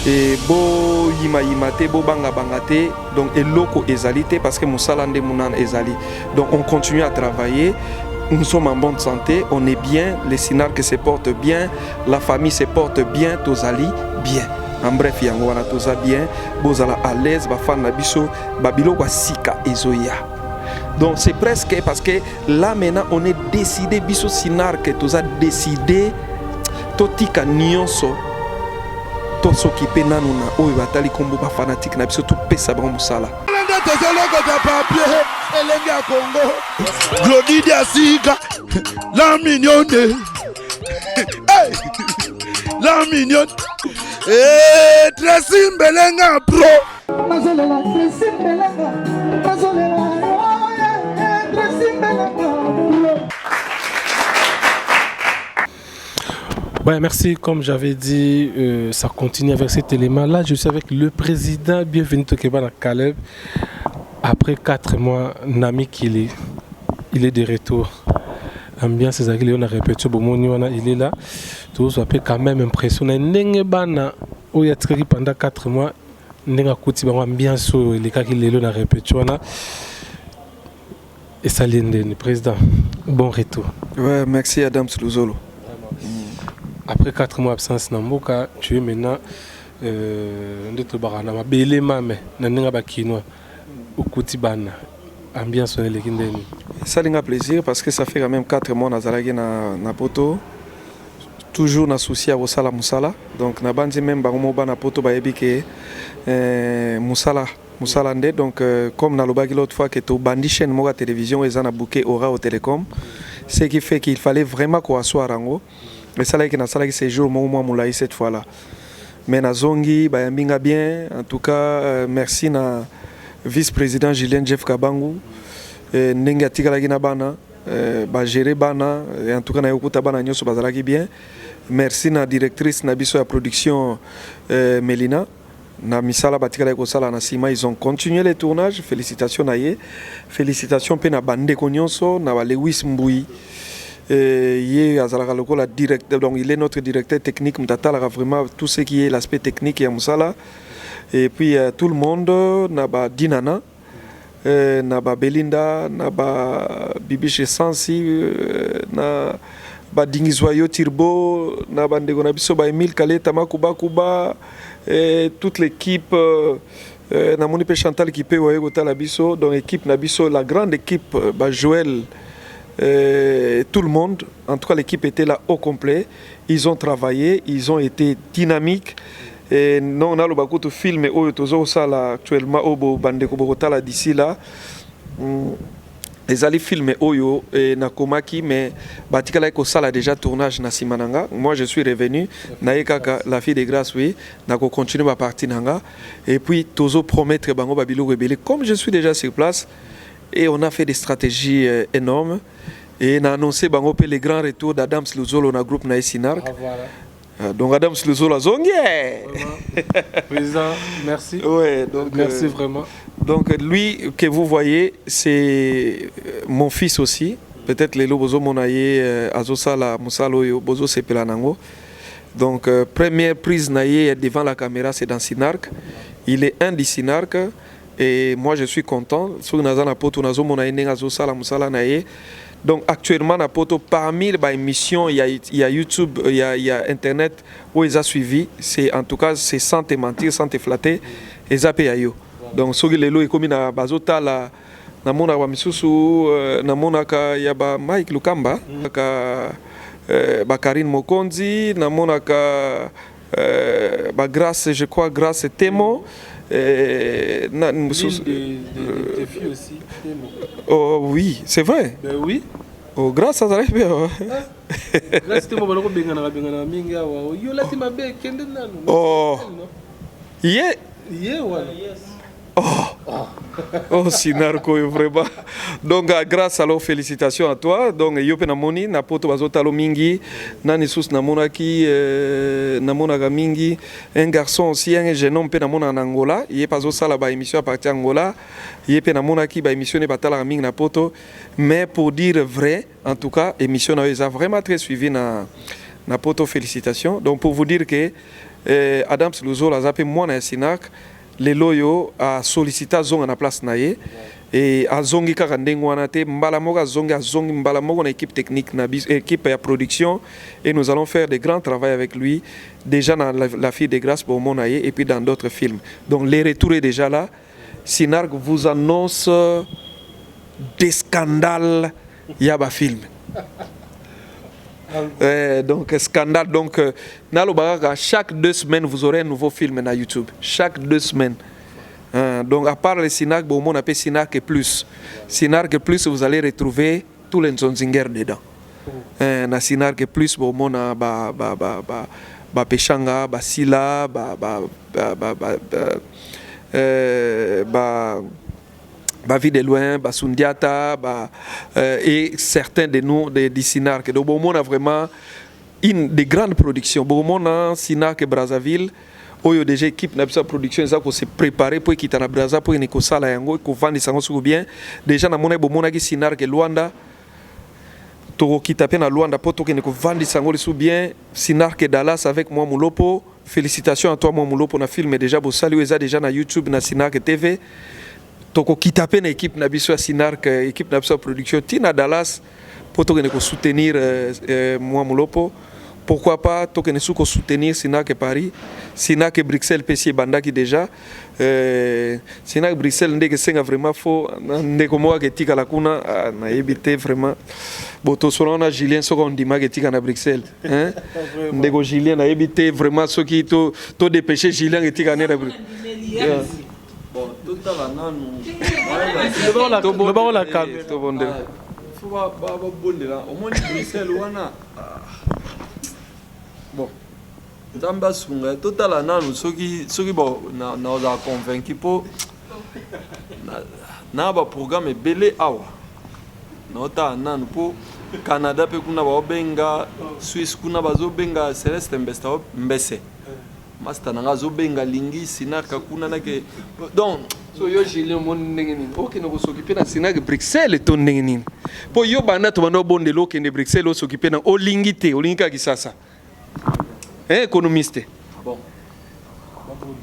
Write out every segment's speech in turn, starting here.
et bo yima te bo banga te donc eloko ezali te parce que musala nde munan ezali. Donc on continue à travailler. Nous sommes en bonne santé, on est bien, les Sinark se portent bien, la famille se porte bien, Tozali bien. En bref, yango wana toza bien, bozala à l'aise, ba fan na biso, babilo wa sika ezoya. Donc c'est presque parce que là maintenant on est décidé biso Sinark toza décidé totika nyonso to s'occuper nanuna oyo batali kombo ba fanatique na biso to pesa ba musala. Elenga Congo, Glodidia Sika, la mignonne, hey, la mignonne, et Tracy Belenga Pro. Ouais, merci. Comme j'avais dit, ça continue avec cet élément. Là, je suis avec le président. Bienvenue au Québec à Caleb. Après 4 mois, Nami Kili, il est de retour. Ambiance, on a répété, il est là. Tout ça peut quand même impressionner. N'engebana, où il y a pendant 4 mois, n'enga kuti ba ambiance, les cas qu'il est là, on a répété. Et ça l'est, président. Bon retour. Ouais, merci Adam Slouzolo. Après 4 mois d'absence, Namboka, tu es maintenant notre barana, ma belle maman, n'enga ba kinois. Au Koutibana, ambiance on est les kindeni. Ça a plaisir parce que ça fait quand même 4 mois nazalaki na poto. Toujours na souci à Osala Musala. Donc na bandi même bango ba na poto ba yebike Musala ndé. Donc comme na lobaki l'autre fois que to bandi chaîne moga télévision et na bouquet aura au télécom. Ce qui fait qu'il fallait vraiment qu'on assoie rango. Et ça là que na sala qui séjour moi moulai cette fois là. Mais na zongi ba yambinga bien. En tout cas merci na vice-président Julien Jeff Kabangu, Nenga Tigalagina Bana, Bagéré Bana, et en tout cas, Nayokuta Bana Nyoso Bazalaki bien. Merci na directrice Nabiso à production Melina, na Misala Batikala Kosala Nasima, ils ont continué les tournages. Félicitations Naye, félicitations Pena Bande Konyonso, na Lewis Mboui. La directeur, donc il est notre directeur technique, Mtata, vraiment tout ce qui est l'aspect technique et Moussala. Et puis tout le monde, naba Dinana, naba Belinda, naba Bibiche Sansi, naba Dingizoyo Tirbo, naba Ndegonabiso, ba Emile Kale, Tamakuba Kuba, toute l'équipe, Namonipe Chantal qui peut voyer la biso, donc équipe Nabiso, la grande équipe, ba Joël, tout le monde, en tout cas l'équipe était là au complet, ils ont travaillé, ils ont été dynamiques. Et non, on a beaucoup de films actuellement au Bandeko Bogotala d'ici là. Les allés films Oyo et Nakomaki, mais Batikala Eko Sala déjà tournage na Simananga. Moi je suis revenu, Naïka la fille de grâce, oui, Nako continue ma partie Nanga. Et puis Tozo promettre Bango Babilo Rebelle. Comme je suis déjà sur place, et on a fait des stratégies énormes. Et on a annoncé Bango les grands retours d'Adam Slouzolo dans le groupe Naïsinark. Ah, voilà. Donc Adam Slouzolo Zongue. Président, merci. Ouais, donc, merci vraiment. Donc lui que vous voyez, c'est mon fils aussi. Peut-être les Bozo Monaye, Azosala, Moussalo, Bozo Sepelanango. Donc première prise naïe devant la caméra, c'est dans Sinark. Il est un des Sinark. Et moi je suis content. Sur Nazana Poto, Nazo Monaye, Azosala, Moussala Naye. Donc actuellement, parmi les émissions, il y a YouTube, il y a Internet où ils ont suivi. En tout cas, c'est sans te mentir, sans te flatter. Ils ont payé. Donc, ce qui est là, comme na bazota la na mona wa misusu na mona ka ya ba Mike Lukamba, ka ba Karine Mokonzi, na mona ka ba Grâce, je crois Grâce Temo. Na des filles aussi. Oh oui, c'est vrai. Ben oui. Oh, grâce à ça, grâce Temo baloko bengana mingi awa. Yo lati mabe kende nanu. Oh. Yeah. Yeah, voilà. Oh, Sinarko, vraiment. Donc, grâce à leur félicitations à toi. Donc, Yope Namoni, Napoto Bazotalo Mingi, Nanisus Namonaki, Namonaga Mingi, un garçon aussi, un jeune homme, Penamona en Angola. Il est pas au sala, émission à partir d'Angola. Il est Penamonaki, émission de Batala Mingi Napoto. Mais pour dire vrai, en tout cas, émission a vraiment très suivi na Poto, félicitations. Donc, pour vous dire que Adams Luzo la zape mwana ya Sinak lelo yo a sollicita zonga na place na ye et azongi kaka ndenge wana te mbala moko azongi mbala moko na équipe technique na équipe ya production et nous allons faire des grands travaux avec lui déjà dans la fille de grâce pour mon aïe et puis dans d'autres films. Donc les retours est déjà là. Sinark vous annonce des scandales yaba film. Donc scandale donc chaque 2 semaines vous aurez un nouveau film sur YouTube chaque 2 semaines. Donc à part le Sinark, on appelle Sinark et plus. Sinark et plus, vous allez retrouver tous les Nzonzinger dedans. Na Sinark et plus, on a Pechanga, Sila, Vie de loin, Sundiata, et certains de nous de Sinark. Donc on a vraiment une des grandes productions. On a Sinark et Brazzaville. Oyo déjà équipe na bisa production ça ko se préparer pour quitter na Brazza pour ko sala yango ko vendre sango sur bien déjà na mona bomona ki Sinark ke Luanda to kita pe na Luanda pour to ko vendre sango sur bien Sinark ke Dallas avec moi Mulopo. Félicitations à toi moi Mulopo na film déjà bo saluer ça déjà na YouTube na Sinark TV to ko kita pe na équipe na biso Sinark équipe na bisa production tina Dallas pour to ko soutenir moi Mulopo. Pourquoi pas token souko soutenir Sinark Paris, Sinark Bruxelles PC bandaki déjà. Sinark Bruxelles ndeke senga vraiment faux ndeko moa ke tika la kuna na éviter vraiment. Boto solona Julien soko ndima ke tika na Bruxelles, hein? Ndeko Julien na éviter vraiment ceux qui to dépêcher Julien ke tika na Bruxelles. Bon, tout à l'heure nous. Le bord la caméra. Faut pas bonde là. Au moins Bruxelles wana. Bon, Zamba Sunga, total ananu, ceux qui nous a convaincu pour na ba programme belé awa. Nota ananu pour Canada pe kuna ba benga, Suisse kuna ba zo benga Celeste Mbese. Master nanga zo benga lingi Sinark kuna na ke donc so yo Julien mon ndenge nini OK no s'occuper na Sinark Bruxelles to ndenge nini po yo banda to bando bondelo ke ne Bruxelles o s'occuper na olingite olinga kisasa. Économiste. Bon.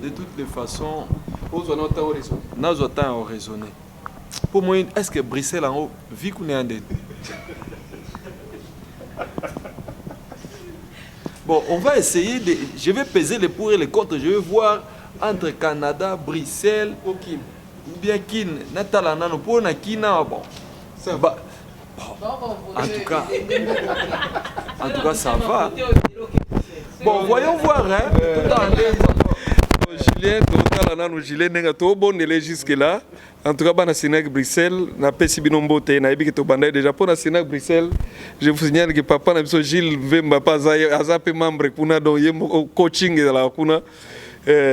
De toutes les façons, nous avons raisonné. Pour moi, est-ce que Bruxelles en haut vit qu'on est en dette? Bon, on va essayer de. Je vais peser les pour et les contre. Je vais voir entre Canada, Bruxelles, ou bien Kin, Natalana, pour Nakina. Bon, ça va. En tout cas, ça va. Bon, voyons voir, hein. Julien, total ananu Julien nenga to bonele jusque là. En tout cas, bana Sinark Bruxelles, na pesi binombote na ebi to banda déjà pour na Sinark Bruxelles. Je vous signale que papa na biso Gilles Vemba pas azape membre kuna donc ye coaching de la kuna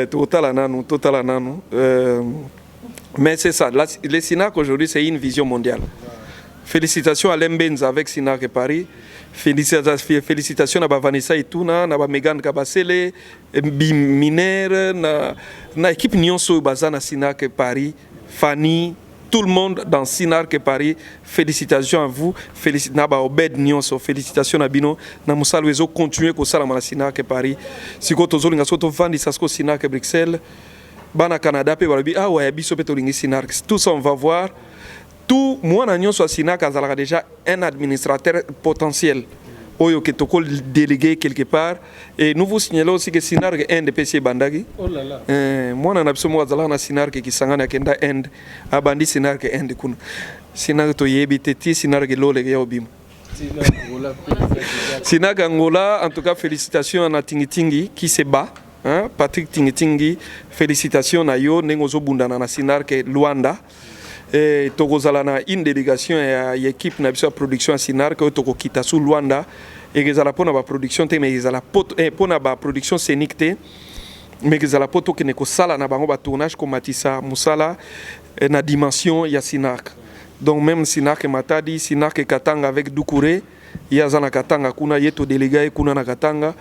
total ananu. Mais c'est ça, les Sinark aujourd'hui c'est une vision mondiale. Félicitations à Lembenz avec Sinark Paris. Félicitations à Vanessa Ituna, à Megan Kabasele, Biminer, à l'équipe Nyonso Bazana Sinark Paris, Fanny, tout le monde dans Sinark Paris. Félicitations à vous, félicitations à Obed Nyonso, félicitations à Bino, à Moussa Louezo, continuez comme ça à Sinark Paris. Si vous avez un vandi Sasko Sinark Bruxelles, Bana Canada, ah ouais, Biso Petolingi Sinark, tout ça on va voir. Tout moi na nyonso Sinark azalaka déjà un administrateur potentiel oyo ke toko délégué quelque part et nous vous signalons aussi que Sinark est un de PC bandagi. Oh là là. Moi na biso mo azalaka na Sinark ki sangana kenda end abandi Sinark end kuna. Sinark to yebite ti Sinark lole ya obim. Sinark Angola en tout cas félicitations à Tingitingi qui se bat. Hein? Patrick Tingitingi félicitations na yo nengozo bundana na Sinark Luanda. Et Togozalana une délégation et l'équipe na biso production à Sinark toko kita sous Luanda et que za la pona ba production te mais za la pona ba production scénique te mais que za la poto que ne ko sala na bango ba tournage comme Matissa Musala na dimension ya Sinark. Donc même Sinark Matadi, Sinark Katanga avec Doucouré, ya za na Katanga kuna yeto délégué kuna na Katanga.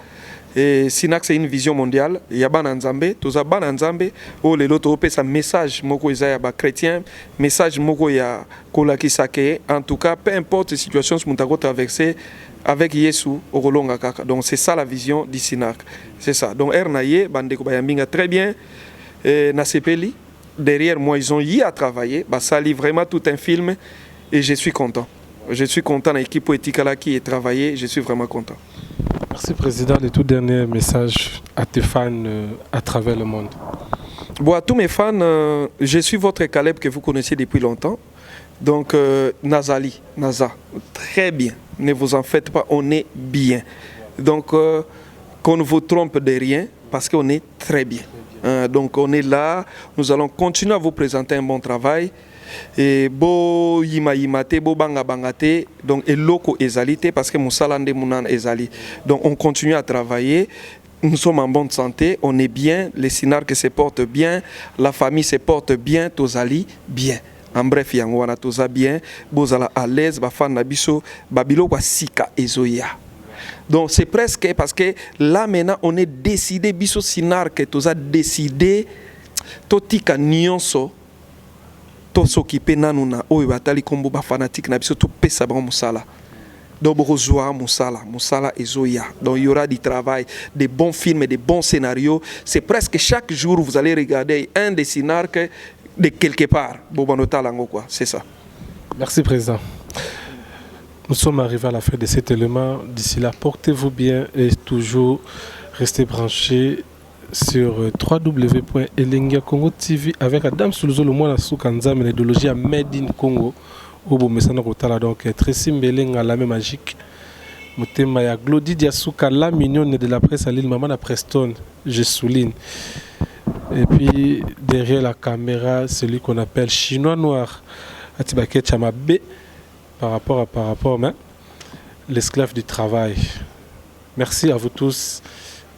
Et Sinark c'est une vision mondiale. Il y a ban Nzambe, tous a ban Nzambe. Oh les autres opé sa message moko ya ba chrétien, message moko ya kolaki sake. En tout cas, peu importe la situation que nous avons traversée, avec Yesu au Rolonga Kaka. Donc c'est ça la vision du SINARC. C'est ça. Donc Ernaye, Bandeko Bayambinga très bien. Nasepeli, derrière moi, ils ont y à travailler. Ça lit vraiment tout un film et je suis content. Je suis content de l'équipe poétique qui est travaillé. Je suis vraiment content. Merci Président. Le tout dernier message à tes fans à travers le monde. Bon, à tous mes fans, je suis votre Caleb que vous connaissez depuis longtemps. Donc, Naza, très bien. Ne vous en faites pas, on est bien. Donc, qu'on ne vous trompe de rien, parce qu'on est très bien. Donc, on est là. Nous allons continuer à vous présenter un bon travail. Et bo yimate, bo bangate, donc et loko ezalité, parce que Moussalande Mounan ezali. Donc, on continue à travailler. Nous sommes en bonne santé, on est bien, les SINARC se portent bien, la famille se porte bien, Tozali bien. En bref, Yangwana Toza bien, Bozala à l'aise, Bafan Nabiso, Babilo Wasika Ezoya. Donc c'est presque parce que là maintenant on est décidé, Biso SINARC, Toza décidé, Totika Nyonso, to s'occuper nanuna, Oyo Batali Kombo Bafanatique Nabiso, to Pesabra Moussala. Donc, Moussala et Zoya. Donc, il y aura du travail, des bons films et des bons scénarios. C'est presque chaque jour, vous allez regarder un des SINARC de quelque part. C'est ça. Merci, Président. Nous sommes arrivés à la fin de cet élément. D'ici là, portez-vous bien et toujours restez branchés sur www.elengia Congo TV avec Adam Soulouzo, le mois Soukanza, mais l'idéologie à Made in Congo. Donc Tracy Mbeleng à la même magique. Mutema ya Glody Diasuka, la mignonne de la presse à l'île Maman à Preston, je souligne. Et puis derrière la caméra, celui qu'on appelle Chinois Noir, Atibake Chamabé, par rapport, mais l'esclave du travail. Merci à vous tous.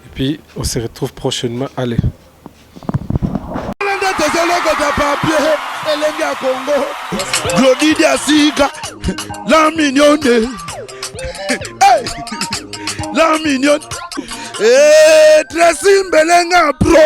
Et puis on se retrouve prochainement. Allez. Elenga Congo, Glody Diasuka, la mignonne, hey, la mignonne, Tracy Mbeleng pro.